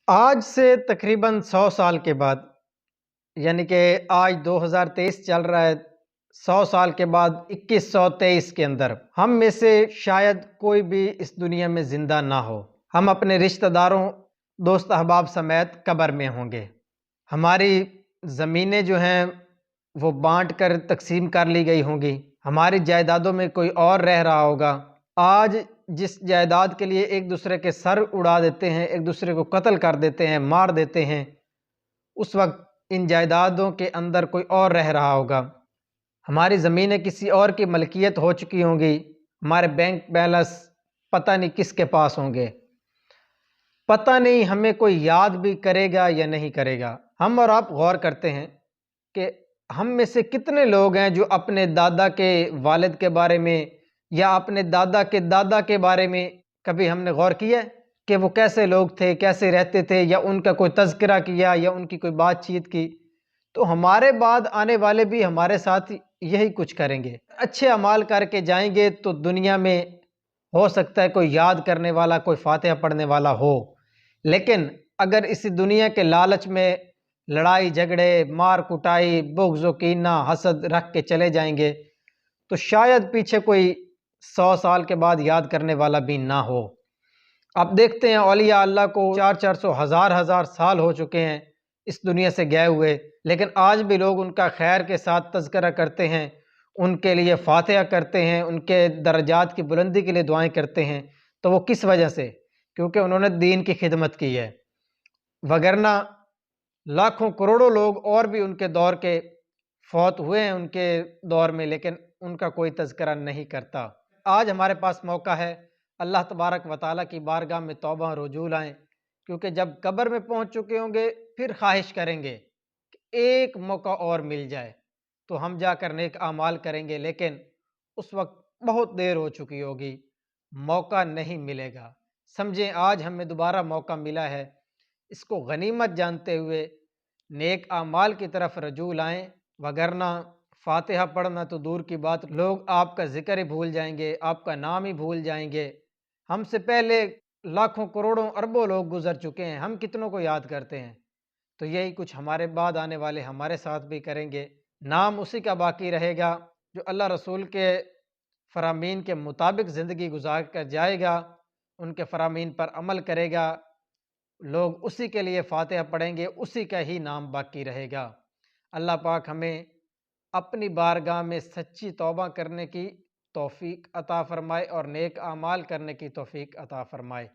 آج سے تقریباً 100 سال کے بعد، یعنی کہ آج 2023 چل رہا ہے، 100 سال کے بعد 2123 کے اندر ہم میں سے شاید کوئی بھی اس دنیا میں زندہ نہ ہو۔ ہم اپنے رشتہ داروں، دوست احباب سمیت قبر میں ہوں گے۔ ہماری زمینیں جو ہیں وہ بانٹ کر تقسیم کر لی گئی ہوں گی۔ ہماری جائیدادوں میں کوئی اور رہ رہا ہوگا۔ آج جس جائیداد کے لیے ایک دوسرے کے سر اڑا دیتے ہیں، ایک دوسرے کو قتل کر دیتے ہیں، مار دیتے ہیں، اس وقت ان جائیدادوں کے اندر کوئی اور رہ رہا ہوگا۔ ہماری زمینیں کسی اور کی ملکیت ہو چکی ہوں گی۔ ہمارے بینک بیلنس پتہ نہیں کس کے پاس ہوں گے۔ پتہ نہیں ہمیں کوئی یاد بھی کرے گا یا نہیں کرے گا۔ ہم اور آپ غور کرتے ہیں کہ ہم میں سے کتنے لوگ ہیں جو اپنے دادا کے والد کے بارے میں یا اپنے دادا کے بارے میں کبھی ہم نے غور کیا ہے کہ وہ کیسے لوگ تھے، کیسے رہتے تھے، یا ان کا کوئی تذکرہ کیا یا ان کی کوئی بات چیت کی؟ تو ہمارے بعد آنے والے بھی ہمارے ساتھ یہی کچھ کریں گے۔ اچھے اعمال کر کے جائیں گے تو دنیا میں ہو سکتا ہے کوئی یاد کرنے والا، کوئی فاتحہ پڑھنے والا ہو، لیکن اگر اسی دنیا کے لالچ میں لڑائی جھگڑے، مار کٹائی، بغض و کینہ، حسد رکھ کے چلے جائیں گے تو شاید پیچھے کوئی 100 سال کے بعد یاد کرنے والا بھی نہ ہو۔ آپ دیکھتے ہیں اولیاء اللہ کو 400 ہزار سال ہو چکے ہیں اس دنیا سے گئے ہوئے، لیکن آج بھی لوگ ان کا خیر کے ساتھ تذکرہ کرتے ہیں، ان کے لیے فاتحہ کرتے ہیں، ان کے درجات کی بلندی کے لیے دعائیں کرتے ہیں۔ تو وہ کس وجہ سے؟ کیونکہ انہوں نے دین کی خدمت کی ہے، وگرنہ لاکھوں کروڑوں لوگ اور بھی ان کے دور کے فوت ہوئے ہیں ان کے دور میں، لیکن ان کا کوئی تذکرہ نہیں کرتا۔ آج ہمارے پاس موقع ہے اللہ تبارک و تعالیٰ کی بارگاہ میں توبہ رجوع لائیں، کیونکہ جب قبر میں پہنچ چکے ہوں گے پھر خواہش کریں گے کہ ایک موقع اور مل جائے تو ہم جا کر نیک اعمال کریں گے، لیکن اس وقت بہت دیر ہو چکی ہوگی، موقع نہیں ملے گا۔ سمجھیں آج ہمیں دوبارہ موقع ملا ہے، اس کو غنیمت جانتے ہوئے نیک اعمال کی طرف رجوع لائیں، وگرنہ فاتحہ پڑھنا تو دور کی بات، لوگ آپ کا ذکر ہی بھول جائیں گے، آپ کا نام ہی بھول جائیں گے۔ ہم سے پہلے لاکھوں کروڑوں اربوں لوگ گزر چکے ہیں، ہم کتنوں کو یاد کرتے ہیں؟ تو یہی کچھ ہمارے بعد آنے والے ہمارے ساتھ بھی کریں گے۔ نام اسی کا باقی رہے گا جو اللہ رسول کے فرامین کے مطابق زندگی گزار کر جائے گا، ان کے فرامین پر عمل کرے گا، لوگ اسی کے لیے فاتحہ پڑھیں گے، اسی کا ہی نام باقی رہے گا۔ اللہ پاک ہمیں اپنی بارگاہ میں سچی توبہ کرنے کی توفیق عطا فرمائے اور نیک اعمال کرنے کی توفیق عطا فرمائے۔